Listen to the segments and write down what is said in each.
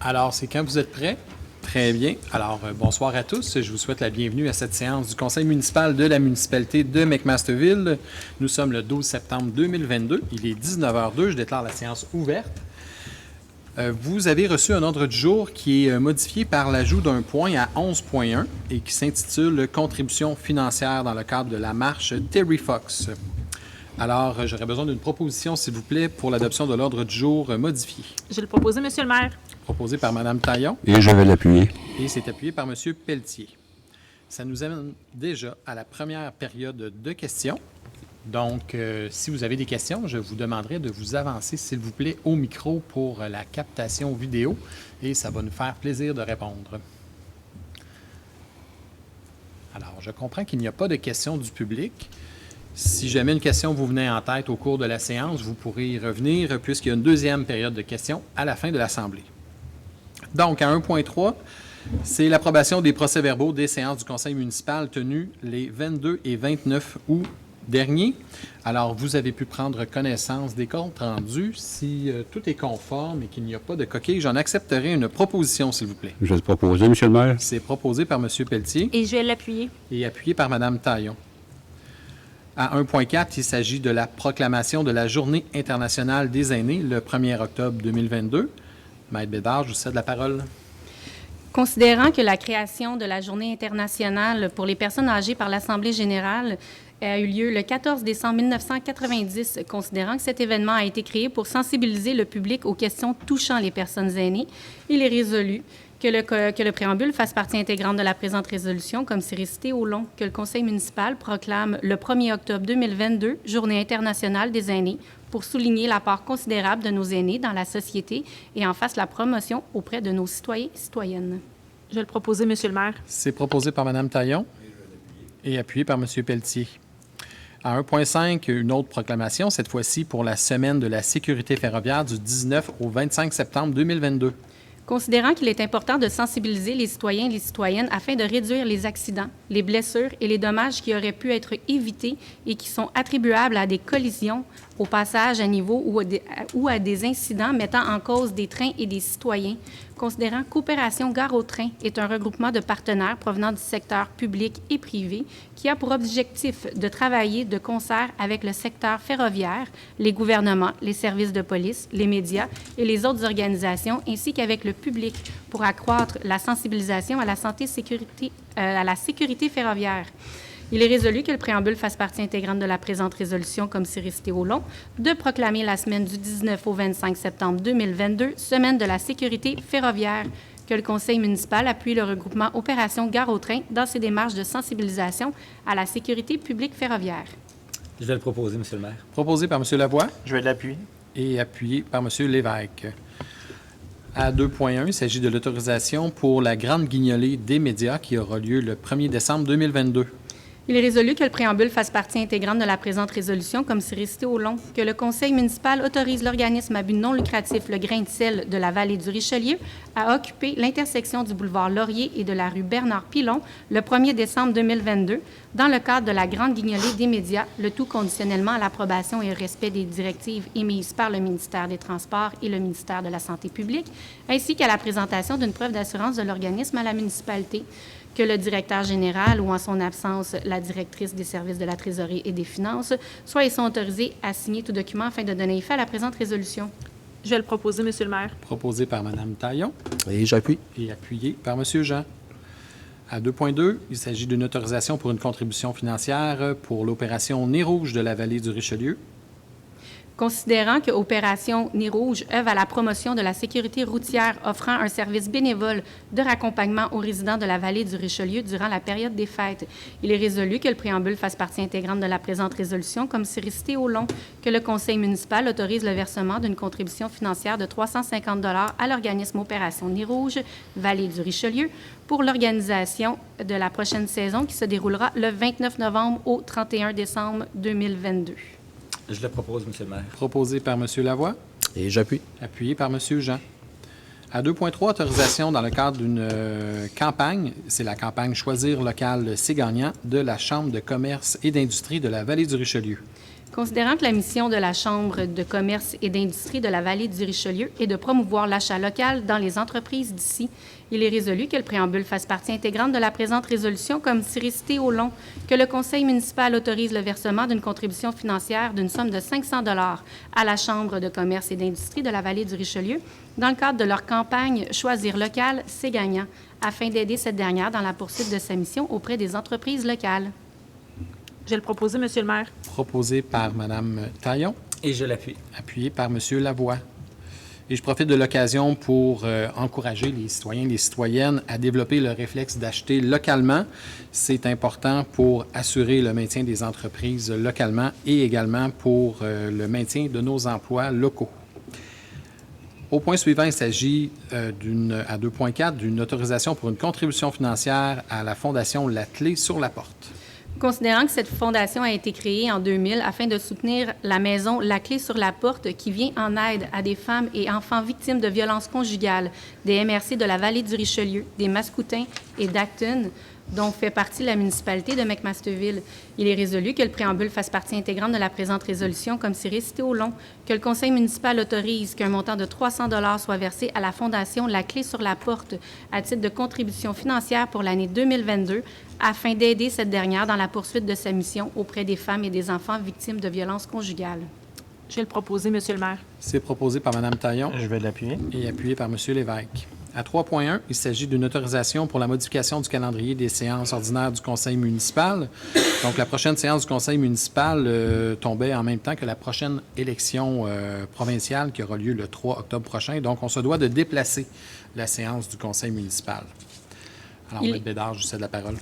Alors, c'est quand vous êtes prêts? Très bien. Alors, bonsoir à tous. Je vous souhaite la bienvenue à cette séance du Conseil municipal de la municipalité de McMasterville. Nous sommes le 12 septembre 2022. Il est 19h02. Je déclare la séance ouverte. Vous avez reçu un ordre du jour qui est modifié par l'ajout d'un point à 11.1 et qui s'intitule « Contribution financière dans le cadre de la marche Terry Fox ». Alors, j'aurais besoin d'une proposition, s'il vous plaît, pour l'adoption de l'ordre du jour modifié. Je vais le proposer, Monsieur le maire. Proposé par Mme Taillon. Et je vais l'appuyer. Et c'est appuyé par M. Pelletier. Ça nous amène déjà à la première période de questions. Donc, si vous avez des questions, je vous demanderai de vous avancer, s'il vous plaît, au micro pour la captation vidéo et ça va nous faire plaisir de répondre. Alors, je comprends qu'il n'y a pas de questions du public. Si jamais une question vous venait en tête au cours de la séance, vous pourrez y revenir puisqu'il y a une deuxième période de questions à la fin de l'Assemblée. Donc, à 1.3, c'est l'approbation des procès-verbaux des séances du Conseil municipal tenues les 22 et 29 août dernier. Alors, vous avez pu prendre connaissance des comptes rendus. Si tout est conforme et qu'il n'y a pas de coquille, j'en accepterai une proposition, s'il vous plaît. Je vais le proposer, M. le maire. C'est proposé par M. Pelletier. Et je vais l'appuyer. Et appuyé par Mme Taillon. À 1.4, il s'agit de la proclamation de la Journée internationale des aînés le 1er octobre 2022. Maître Bédard, je vous cède la parole. Considérant que la création de la Journée internationale pour les personnes âgées par l'Assemblée générale a eu lieu le 14 décembre 1990, considérant que cet événement a été créé pour sensibiliser le public aux questions touchant les personnes aînées, il est résolu que le préambule fasse partie intégrante de la présente résolution, comme c'est récité au long, que le Conseil municipal proclame le 1er octobre 2022 Journée internationale des aînés pour souligner l'apport considérable de nos aînés dans la société et en fasse la promotion auprès de nos citoyens et citoyennes. Je vais le proposer, Monsieur le maire. C'est proposé par Mme Taillon et appuyé par M. Pelletier. À 1.5, une autre proclamation, cette fois-ci pour la Semaine de la sécurité ferroviaire du 19 au 25 septembre 2022. Considérant qu'il est important de sensibiliser les citoyens et les citoyennes afin de réduire les accidents, les blessures et les dommages qui auraient pu être évités et qui sont attribuables à des collisions, au passage à niveau ou à des incidents mettant en cause des trains et des citoyens, considérant qu'Opération Gare au train est un regroupement de partenaires provenant du secteur public et privé qui a pour objectif de travailler de concert avec le secteur ferroviaire, les gouvernements, les services de police, les médias et les autres organisations, ainsi qu'avec le public pour accroître la sensibilisation à la sécurité ferroviaire. Il est résolu que le préambule fasse partie intégrante de la présente résolution, comme c'est récité au long, de proclamer la semaine du 19 au 25 septembre 2022, Semaine de la sécurité ferroviaire, que le Conseil municipal appuie le regroupement Opération Gare au train dans ses démarches de sensibilisation à la sécurité publique ferroviaire. Je vais le proposer, M. le maire. Proposé par M. Lavoie. Je vais l'appuyer. Et appuyé par M. Lévesque. À 2.1, il s'agit de l'autorisation pour la grande guignolée des médias qui aura lieu le 1er décembre 2022. Il est résolu que le préambule fasse partie intégrante de la présente résolution, comme c'est récité au long, que le Conseil municipal autorise l'organisme à but non lucratif Le Grain de sel de la vallée du Richelieu à occuper l'intersection du boulevard Laurier et de la rue Bernard-Pilon le 1er décembre 2022 dans le cadre de la grande guignolée des médias, le tout conditionnellement à l'approbation et au respect des directives émises par le ministère des Transports et le ministère de la Santé publique, ainsi qu'à la présentation d'une preuve d'assurance de l'organisme à la municipalité, que le directeur général ou, en son absence, la directrice des services de la trésorerie et des finances soient et sont autorisés à signer tout document afin de donner effet à la présente résolution. Je vais le proposer, Monsieur le maire. Proposé par Mme Taillon. Et j'appuie. Et appuyé par M. Jean. À 2.2, il s'agit d'une autorisation pour une contribution financière pour l'opération Nez Rouge de la vallée du Richelieu. Considérant que Opération Nez Rouge œuvre à la promotion de la sécurité routière offrant un service bénévole de raccompagnement aux résidents de la vallée du Richelieu durant la période des fêtes, il est résolu que le préambule fasse partie intégrante de la présente résolution, comme c'est récité au long, que le Conseil municipal autorise le versement d'une contribution financière de 350 $ à l'organisme Opération Nez Rouge, vallée du Richelieu, pour l'organisation de la prochaine saison qui se déroulera le 29 novembre au 31 décembre 2022. Je le propose, M. le maire. Proposé par M. Lavoie. Et j'appuie. Appuyé par M. Jean. À 2.3, autorisation dans le cadre d'une campagne, c'est la campagne Choisir local, c'est gagnant, de la Chambre de commerce et d'industrie de la vallée du Richelieu. Considérant que la mission de la Chambre de commerce et d'industrie de la Vallée du Richelieu est de promouvoir l'achat local dans les entreprises d'ici, il est résolu que le préambule fasse partie intégrante de la présente résolution comme si récité au long, que le Conseil municipal autorise le versement d'une contribution financière d'une somme de 500 $ à la Chambre de commerce et d'industrie de la Vallée du Richelieu dans le cadre de leur campagne Choisir local, c'est gagnant, afin d'aider cette dernière dans la poursuite de sa mission auprès des entreprises locales. Je vais le proposer, Monsieur le maire. Proposé par Mme Taillon, Et je l'appuie. appuyé par M. Lavoie. Et je profite de l'occasion pour encourager les citoyens et les citoyennes à développer le réflexe d'acheter localement. C'est important pour assurer le maintien des entreprises localement et également pour le maintien de nos emplois locaux. Au point suivant, il s'agit à 2.4 d'une autorisation pour une contribution financière à la Fondation La Clé sur la Porte. Considérant que cette fondation a été créée en 2000 afin de soutenir la maison La Clé sur la Porte qui vient en aide à des femmes et enfants victimes de violences conjugales, des MRC de la Vallée du Richelieu, des Mascoutins et d'Acton, dont fait partie la municipalité de McMasterville. Il est résolu que le préambule fasse partie intégrante de la présente résolution comme si récité au long, que le conseil municipal autorise qu'un montant de 300 $ soit versé à la Fondation La Clé sur la Porte à titre de contribution financière pour l'année 2022 afin d'aider cette dernière dans la poursuite de sa mission auprès des femmes et des enfants victimes de violences conjugales. Je vais le proposer, Monsieur le maire. C'est proposé par Mme Taillon Je vais l'appuyer. et appuyé par M. Lévesque. À 3.1, il s'agit d'une autorisation pour la modification du calendrier des séances ordinaires du conseil municipal. Donc, la prochaine séance du conseil municipal tombait en même temps que la prochaine élection provinciale qui aura lieu le 3 octobre prochain. Donc, on se doit de déplacer la séance du conseil municipal. Alors, M. Bédard, je vous cède la parole.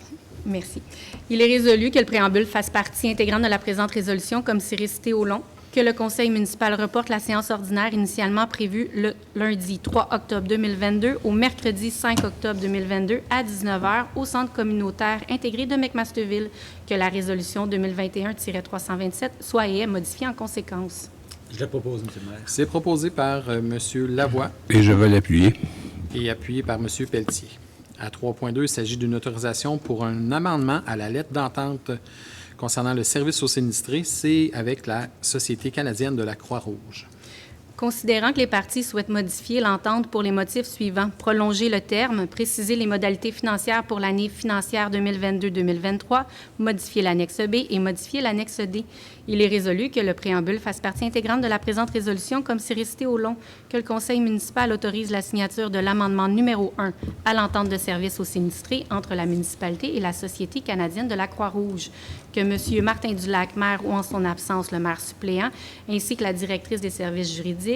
Merci. Il est résolu que le préambule fasse partie intégrante de la présente résolution comme si récité au long, que le conseil municipal reporte la séance ordinaire initialement prévue le lundi 3 octobre 2022 au mercredi 5 octobre 2022 à 19h au centre communautaire intégré de McMasterville, que la résolution 2021-327 soit et est modifiée en conséquence. Je le propose, Monsieur le maire. C'est proposé par M. Lavoie Et je vais l'appuyer. et appuyé par M. Pelletier. À 3.2, il s'agit d'une autorisation pour un amendement à la lettre d'entente concernant le service aux sinistrés. C'est avec la Société canadienne de la Croix-Rouge. Considérant que les parties souhaitent modifier l'entente pour les motifs suivants: prolonger le terme, préciser les modalités financières pour l'année financière 2022-2023, modifier l'annexe B et modifier l'annexe D. Il est résolu que le préambule fasse partie intégrante de la présente résolution comme si récité au long, que le conseil municipal autorise la signature de l'amendement numéro 1 à l'entente de service aux sinistrés entre la municipalité et la Société canadienne de la Croix-Rouge, que M. Martin Dulac, maire ou en son absence le maire suppléant, ainsi que la directrice des services juridiques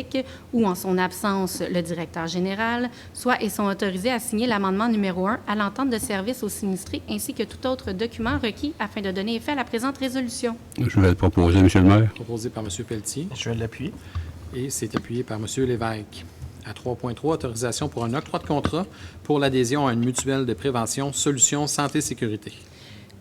ou en son absence le directeur général, soient et sont autorisés à signer l'amendement numéro 1 à l'entente de service aux sinistrés ainsi que tout autre document requis afin de donner effet à la présente résolution. Je vais le proposer, Monsieur le maire. Proposé par M. Pelletier Je vais l'appuyer. et c'est appuyé par M. Lévesque. À 3.3, autorisation pour un octroi de contrat pour l'adhésion à une mutuelle de prévention Solutions Santé-Sécurité.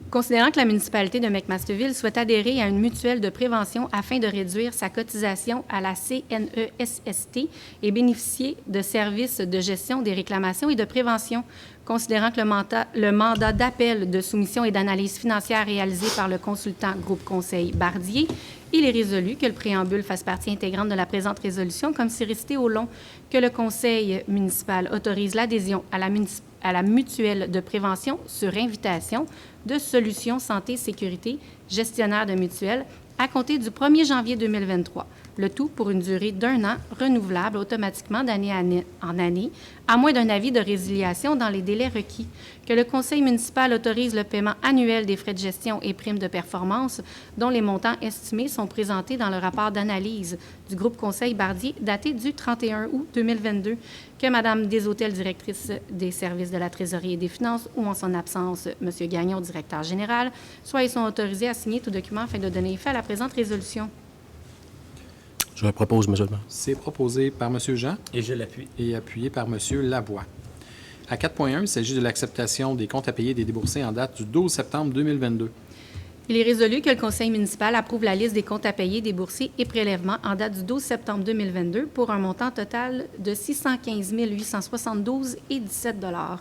Considérant que la municipalité de McMasterville souhaite adhérer à une mutuelle de prévention afin de réduire sa cotisation à la CNESST et bénéficier de services de gestion des réclamations et de prévention, considérant que le mandat d'appel de soumission et d'analyse financière réalisé par le consultant Groupe Conseil Bardier, il est résolu que le préambule fasse partie intégrante de la présente résolution comme si récité au long, que le conseil municipal autorise l'adhésion à la mutuelle de prévention sur invitation de Solutions Santé-Sécurité, gestionnaire de mutuelle, à compter du 1er janvier 2023, le tout pour une durée d'1 an renouvelable automatiquement d'année en année, à moins d'un avis de résiliation dans les délais requis, que le conseil municipal autorise le paiement annuel des frais de gestion et primes de performance dont les montants estimés sont présentés dans le rapport d'analyse du groupe Conseil Bardier daté du 31 août 2022, que Mme Desautels, directrice des services de la trésorerie et des finances, ou en son absence, M. Gagnon, directeur général, soient et sont autorisés à signer tout document afin de donner effet à la présente résolution. Je le propose, Monsieur le maire. C'est proposé par M. Jean Et je l'appuie. et appuyé par M. Lavoie. À 4.1, il s'agit de l'acceptation des comptes à payer des déboursés en date du 12 septembre 2022. Il est résolu que le conseil municipal approuve la liste des comptes à payer, déboursés et prélèvements en date du 12 septembre 2022 pour un montant total de 615 872,17 $,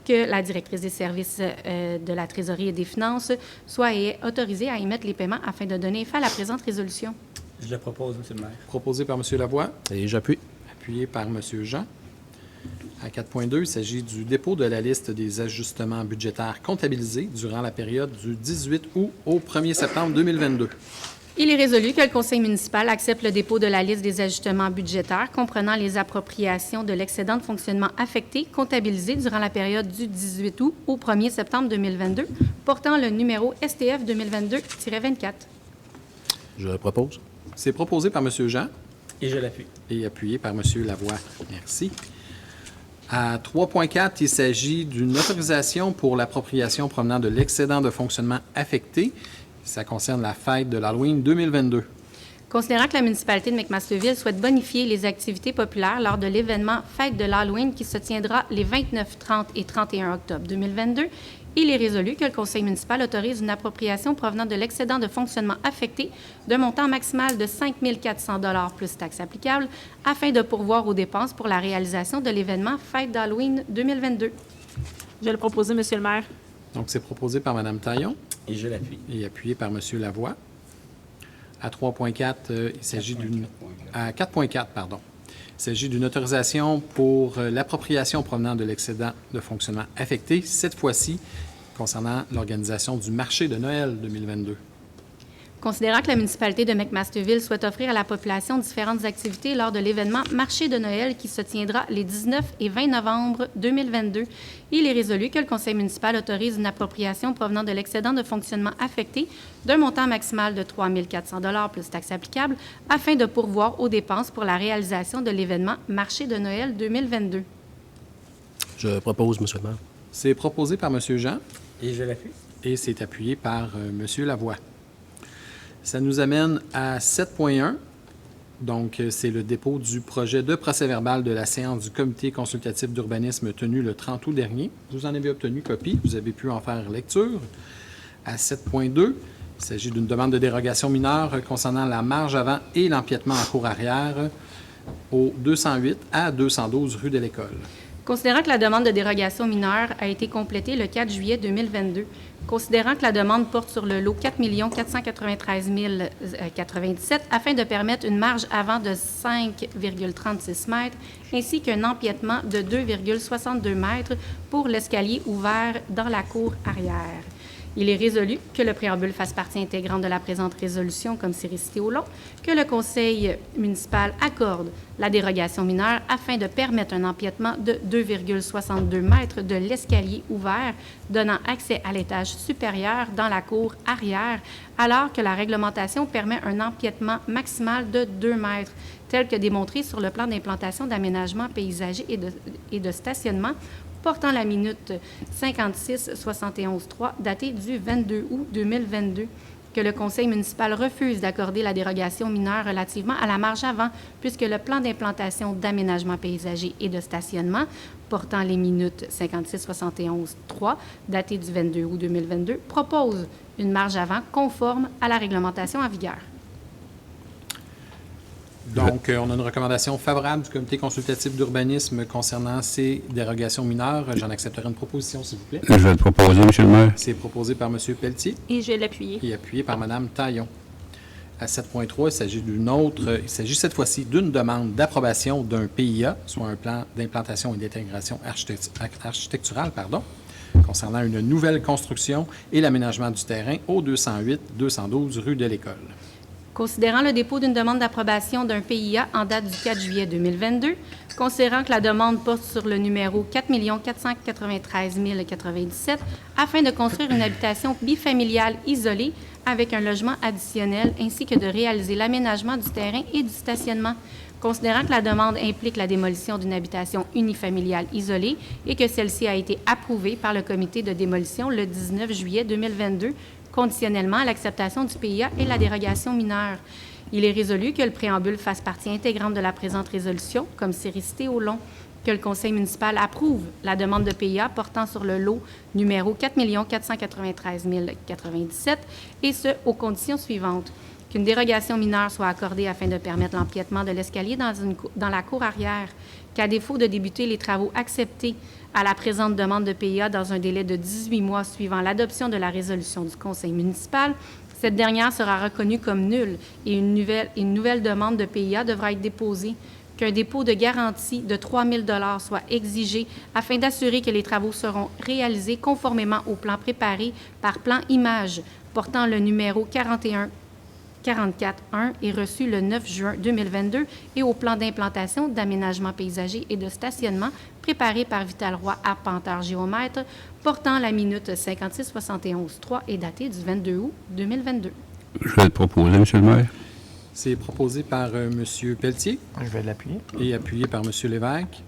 que la directrice des services de la Trésorerie et des Finances soit autorisée à émettre les paiements afin de donner effet à la présente résolution. Je le propose, M. le maire. Proposé par M. Lavoie, Et j'appuie. appuyé par M. Jean. À 4.2, il s'agit du dépôt de la liste des ajustements budgétaires comptabilisés durant la période du 18 août au 1er septembre 2022. Il est résolu que le conseil municipal accepte le dépôt de la liste des ajustements budgétaires comprenant les appropriations de l'excédent de fonctionnement affecté comptabilisé durant la période du 18 août au 1er septembre 2022, portant le numéro STF 2022-24. Je le propose. C'est proposé par M. Jean Et je l'appuie. et appuyé par M. Lavoie. Merci. À 3.4, il s'agit d'une autorisation pour l'appropriation provenant de l'excédent de fonctionnement affecté. Ça concerne la fête de l'Halloween 2022. Considérant que la municipalité de McMasterville souhaite bonifier les activités populaires lors de l'événement Fête de l'Halloween qui se tiendra les 29, 30 et 31 octobre 2022, il est résolu que le conseil municipal autorise une appropriation provenant de l'excédent de fonctionnement affecté d'un montant maximal de 5 400 $ plus taxes applicables afin de pourvoir aux dépenses pour la réalisation de l'événement Fête d'Halloween 2022. Je vais le proposer, Monsieur le maire. Donc, c'est proposé par Mme Taillon Et je l'appuie. et appuyé par M. Lavoie. À 3.4, il s'agit d'une... À 4.4, pardon. Il s'agit d'une autorisation pour l'appropriation provenant de l'excédent de fonctionnement affecté, cette fois-ci concernant l'organisation du marché de Noël 2022. Considérant que la municipalité de McMasterville souhaite offrir à la population différentes activités lors de l'événement Marché de Noël qui se tiendra les 19 et 20 novembre 2022, il est résolu que le conseil municipal autorise une appropriation provenant de l'excédent de fonctionnement affecté d'un montant maximal de 3 400 $ plus taxes applicables afin de pourvoir aux dépenses pour la réalisation de l'événement Marché de Noël 2022. Je propose, M. le maire. C'est proposé par M. Jean Et je l'appuie. et c'est appuyé par M. Lavoie. Ça nous amène à 7.1. Donc, c'est le dépôt du projet de procès-verbal de la séance du comité consultatif d'urbanisme tenue le 30 août dernier. Vous en avez obtenu copie. Vous avez pu en faire lecture. À 7.2, il s'agit d'une demande de dérogation mineure concernant la marge avant et l'empiètement en cour arrière au 208 à 212 rue de l'École. Considérant que la demande de dérogation mineure a été complétée le 4 juillet 2022, considérant que la demande porte sur le lot 4 493 097 afin de permettre une marge avant de 5,36 mètres ainsi qu'un empiètement de 2,62 mètres pour l'escalier ouvert dans la cour arrière. Il est résolu que le préambule fasse partie intégrante de la présente résolution, comme c'est récité au long, que le conseil municipal accorde la dérogation mineure afin de permettre un empiètement de 2,62 mètres de l'escalier ouvert donnant accès à l'étage supérieur dans la cour arrière, alors que la réglementation permet un empiètement maximal de 2 mètres, tel que démontré sur le plan d'implantation d'aménagement paysager et de stationnement portant la minute 56-71-3 datée du 22 août 2022, que le conseil municipal refuse d'accorder la dérogation mineure relativement à la marge avant, puisque le plan d'implantation d'aménagement paysager et de stationnement portant les minutes 56-71-3 datée du 22 août 2022 propose une marge avant conforme à la réglementation en vigueur. Donc, on a une recommandation favorable du comité consultatif d'urbanisme concernant ces dérogations mineures. J'en accepterai une proposition, s'il vous plaît. Je vais le proposer, M. le maire. C'est proposé par M. Pelletier Et je vais l'appuyer. et appuyé par Mme Taillon. À 7.3, il s'agit cette fois-ci d'une demande d'approbation d'un PIA, soit un plan d'implantation et d'intégration architecturale, concernant une nouvelle construction et l'aménagement du terrain au 208-212 rue de l'École. Considérant le dépôt d'une demande d'approbation d'un PIA en date du 4 juillet 2022, considérant que la demande porte sur le numéro 4 493 097 afin de construire une habitation bifamiliale isolée avec un logement additionnel ainsi que de réaliser l'aménagement du terrain et du stationnement. Considérant que la demande implique la démolition d'une habitation unifamiliale isolée et que celle-ci a été approuvée par le comité de démolition le 19 juillet 2022, conditionnellement à l'acceptation du PIA et la dérogation mineure. Il est résolu que le préambule fasse partie intégrante de la présente résolution, comme c'est récité au long, que le conseil municipal approuve la demande de PIA portant sur le lot numéro 4 493 097 et ce, aux conditions suivantes. qu'une dérogation mineure soit accordée afin de permettre l'empiètement de l'escalier dans la cour arrière, qu'à défaut de débuter les travaux acceptés à la présente demande de PIA dans un délai de 18 mois suivant l'adoption de la résolution du conseil municipal, cette dernière sera reconnue comme nulle et une nouvelle demande de PIA devra être déposée, qu'un dépôt de garantie de 3 000 $ soit exigé afin d'assurer que les travaux seront réalisés conformément au plan préparé par Plan Image portant le numéro 4144-1 et reçu le 9 juin 2022 et au plan d'implantation, d'aménagement paysager et de stationnement préparé par Vital Roy, arpenteur géomètre, portant la minute 56-71-3 et daté du 22 août 2022. Je vais le proposer, Monsieur le maire. C'est proposé par M. Pelletier Je vais l'appuyer. et appuyé par M. Lévesque.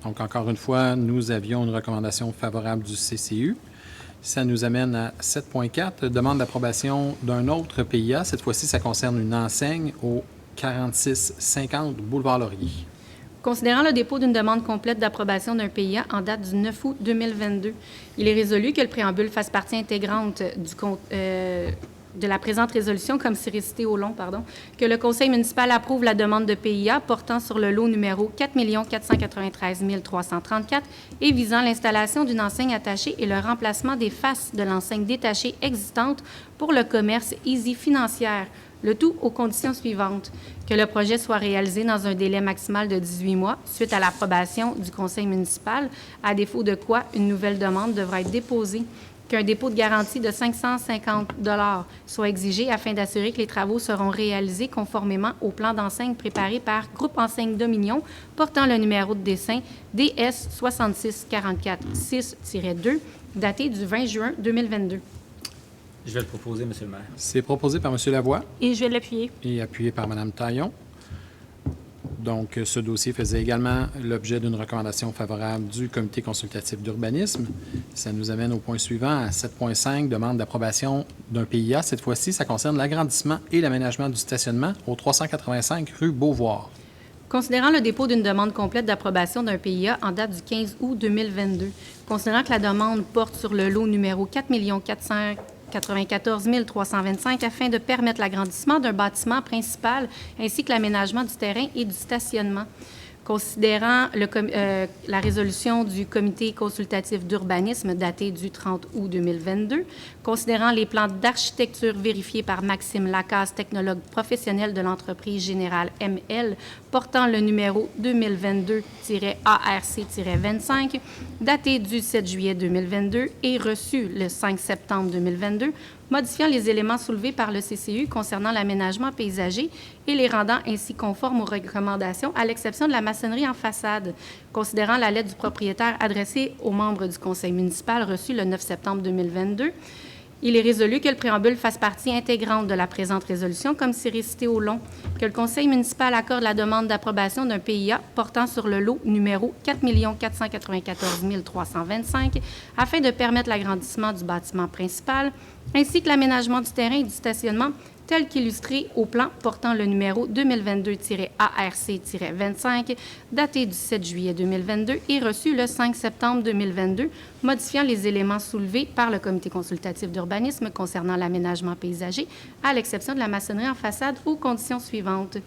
Donc, encore une fois, nous avions une recommandation favorable du CCU. Ça nous amène à 7.4, demande d'approbation d'un autre PIA. Cette fois-ci, ça concerne une enseigne au 4650 Boulevard Laurier. Considérant le dépôt d'une demande complète d'approbation d'un PIA en date du 9 août 2022, il est résolu que le préambule fasse partie intégrante de la présente résolution, comme c'est récité au long, que le conseil municipal approuve la demande de PIA portant sur le lot numéro 4 493 334 et visant l'installation d'une enseigne attachée et le remplacement des faces de l'enseigne détachée existante pour le commerce Easy Financière, le tout aux conditions suivantes: que le projet soit réalisé dans un délai maximal de 18 mois suite à l'approbation du conseil municipal, à défaut de quoi une nouvelle demande devra être déposée, qu'un dépôt de garantie de 550 $ soit exigé afin d'assurer que les travaux seront réalisés conformément au plan d'enseigne préparé par Groupe Enseigne Dominion portant le numéro de dessin DS 66446-2, daté du 20 juin 2022. Je vais le proposer, Monsieur le maire. C'est proposé par M. Lavoie Et je vais l'appuyer. et appuyé par Mme Taillon. Donc, ce dossier faisait également l'objet d'une recommandation favorable du Comité consultatif d'urbanisme. Ça nous amène au point suivant, à 7.5, demande d'approbation d'un PIA. Cette fois-ci, ça concerne l'agrandissement et l'aménagement du stationnement au 385 rue Beauvoir. Considérant le dépôt d'une demande complète d'approbation d'un PIA en date du 15 août 2022, considérant que la demande porte sur le lot numéro 4 494 325 afin de permettre l'agrandissement d'un bâtiment principal ainsi que l'aménagement du terrain et du stationnement. Considérant la résolution du Comité consultatif d'urbanisme datée du 30 août 2022, considérant les plans d'architecture vérifiés par Maxime Lacasse, technologue professionnel de l'entreprise Générale ML, portant le numéro 2022-ARC-25, daté du 7 juillet 2022 et reçu le 5 septembre 2022, modifiant les éléments soulevés par le CCU concernant l'aménagement paysager et les rendant ainsi conformes aux recommandations, à l'exception de la maçonnerie en façade. Considérant la lettre du propriétaire adressée aux membres du conseil municipal reçue le 9 septembre 2022, il est résolu que le préambule fasse partie intégrante de la présente résolution, comme c'est récité au long, que le conseil municipal accorde la demande d'approbation d'un PIA portant sur le lot numéro 4 494 325 afin de permettre l'agrandissement du bâtiment principal, ainsi que l'aménagement du terrain et du stationnement tel qu'illustré au plan portant le numéro 2022-ARC-25, daté du 7 juillet 2022 et reçu le 5 septembre 2022, modifiant les éléments soulevés par le Comité consultatif d'urbanisme concernant l'aménagement paysager, à l'exception de la maçonnerie en façade, aux conditions suivantes: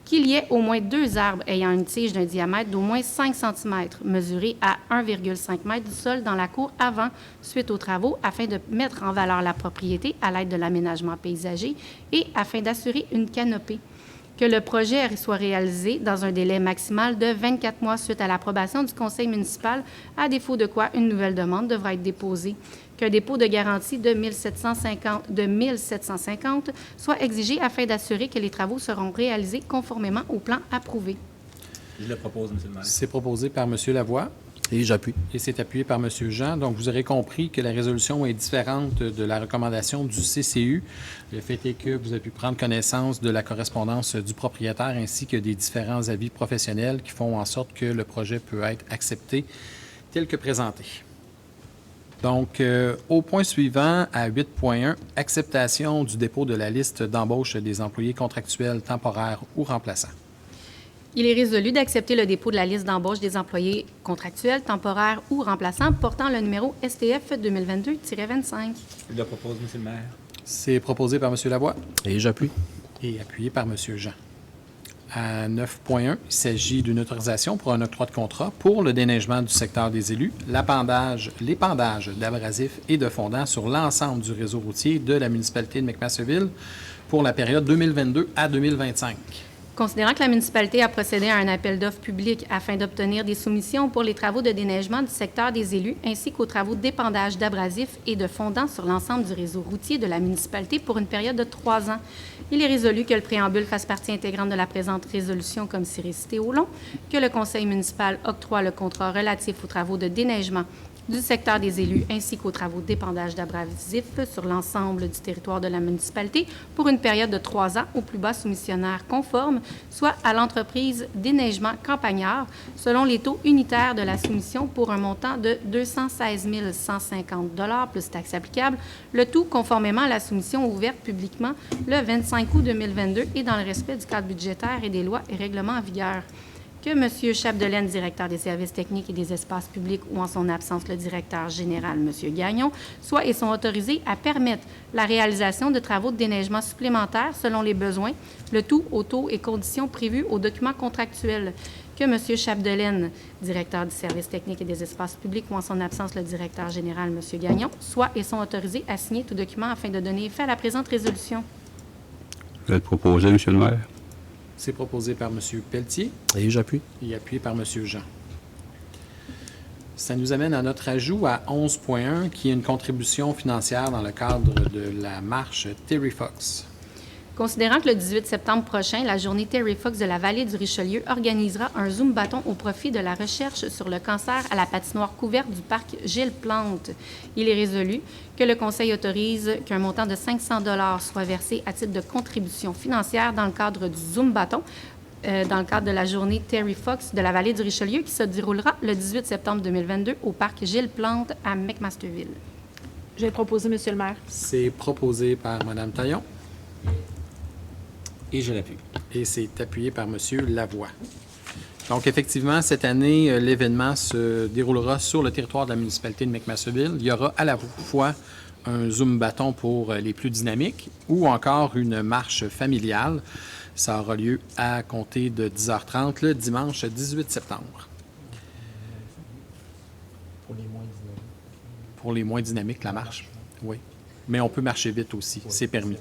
qu'il y ait au moins 2 arbres ayant une tige d'un diamètre d'au moins 5 cm, mesurés à 1,5 m du sol dans la cour avant, suite aux travaux, afin de mettre en valeur la propriété à l'aide de l'aménagement paysager et afin d'assurer une canopée. Que le projet soit réalisé dans un délai maximal de 24 mois suite à l'approbation du conseil municipal, à défaut de quoi une nouvelle demande devra être déposée. Qu'un dépôt de garantie de 1 750 soit exigé afin d'assurer que les travaux seront réalisés conformément au plan approuvé. Je le propose, Monsieur le maire. C'est proposé par M. Lavoie Et j'appuie. et c'est appuyé par M. Jean. Donc, vous aurez compris que la résolution est différente de la recommandation du CCU. Le fait est que vous avez pu prendre connaissance de la correspondance du propriétaire ainsi que des différents avis professionnels qui font en sorte que le projet peut être accepté tel que présenté. Donc, au point suivant, à 8.1, acceptation du dépôt de la liste d'embauche des employés contractuels temporaires ou remplaçants. Il est résolu d'accepter le dépôt de la liste d'embauche des employés contractuels, temporaires ou remplaçants portant le numéro STF 2022-25. Je le propose, Monsieur le maire. C'est proposé par M. Lavoie Et j'appuie. Et appuyé par M. Jean. À 9.1, il s'agit d'une autorisation pour un octroi de contrat pour le déneigement du secteur des élus, l'épandage d'abrasifs et de fondants sur l'ensemble du réseau routier de la municipalité de McMasterville pour la période 2022 à 2025. Considérant que la municipalité a procédé à un appel d'offres public afin d'obtenir des soumissions pour les travaux de déneigement du secteur des élus ainsi qu'aux travaux d'épandage d'abrasifs et de fondants sur l'ensemble du réseau routier de la municipalité pour une période de 3 ans, il est résolu que le préambule fasse partie intégrante de la présente résolution comme c'est récité au long, que le conseil municipal octroie le contrat relatif aux travaux de déneigement du secteur des élus ainsi qu'aux travaux d'épandage d'abrasifs sur l'ensemble du territoire de la municipalité pour une période de 3 ans au plus bas soumissionnaire conforme, soit à l'entreprise Déneigement Campagnard, selon les taux unitaires de la soumission pour un montant de 216 150 $ plus taxes applicables, le tout conformément à la soumission ouverte publiquement le 25 août 2022 et dans le respect du cadre budgétaire et des lois et règlements en vigueur. Que M. Chapdelaine, directeur des services techniques et des espaces publics, ou en son absence le directeur général, M. Gagnon, soient et sont autorisés à permettre la réalisation de travaux de déneigement supplémentaires selon les besoins, le tout aux taux et conditions prévus aux documents contractuels. Que M. Chapdelaine, directeur du service technique et des espaces publics, ou en son absence le directeur général, M. Gagnon, soient et sont autorisés à signer tout document afin de donner effet à la présente résolution. Je vais le proposer, M. le maire. C'est proposé par M. Pelletier Et j'appuie. et appuyé par M. Jean. Ça nous amène à notre ajout à 11.1, qui est une contribution financière dans le cadre de la marche Terry Fox. Considérant que le 18 septembre prochain, la journée Terry Fox de la Vallée du Richelieu organisera un Zoom bâton au profit de la recherche sur le cancer à la patinoire couverte du parc Gilles Plante, il est résolu que le Conseil autorise qu'un montant de 500 $ soit versé à titre de contribution financière dans le cadre du Zoom bâton, dans le cadre de la journée Terry Fox de la Vallée du Richelieu qui se déroulera le 18 septembre 2022 au parc Gilles Plante à McMasterville. Je vais le proposer, Monsieur le maire. C'est proposé par Mme Taillon Et je l'appuie. et c'est appuyé par M. Lavoie. Donc, effectivement, cette année, l'événement se déroulera sur le territoire de la municipalité de McMasterville. Il y aura à la fois un Zoom bâton pour les plus dynamiques ou encore une marche familiale. Ça aura lieu à compter de 10h30 le dimanche 18 septembre. Pour les moins dynamiques. Pour les moins dynamiques, la marche, oui. Mais on peut marcher vite aussi, c'est permis.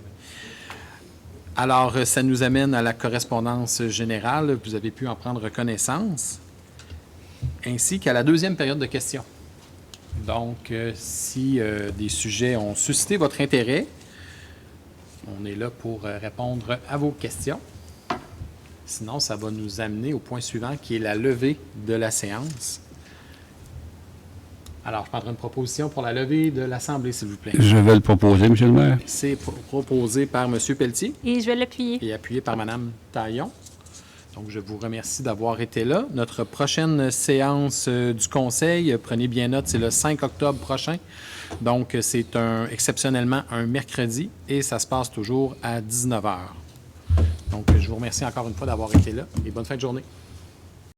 Alors, ça nous amène à la correspondance générale. Vous avez pu en prendre connaissance, ainsi qu'à la deuxième période de questions. Donc, si des sujets ont suscité votre intérêt, on est là pour répondre à vos questions. Sinon, ça va nous amener au point suivant, qui est la levée de la séance. Alors, je prendrai une proposition pour la levée de l'Assemblée, s'il vous plaît. Je vais le proposer, M. le maire. C'est proposé par M. Pelletier Et je vais l'appuyer. et appuyé par Mme Taillon. Donc, je vous remercie d'avoir été là. Notre prochaine séance du Conseil, prenez bien note, c'est le 5 octobre prochain. Donc, c'est exceptionnellement un mercredi et ça se passe toujours à 19h. Donc, je vous remercie encore une fois d'avoir été là et bonne fin de journée.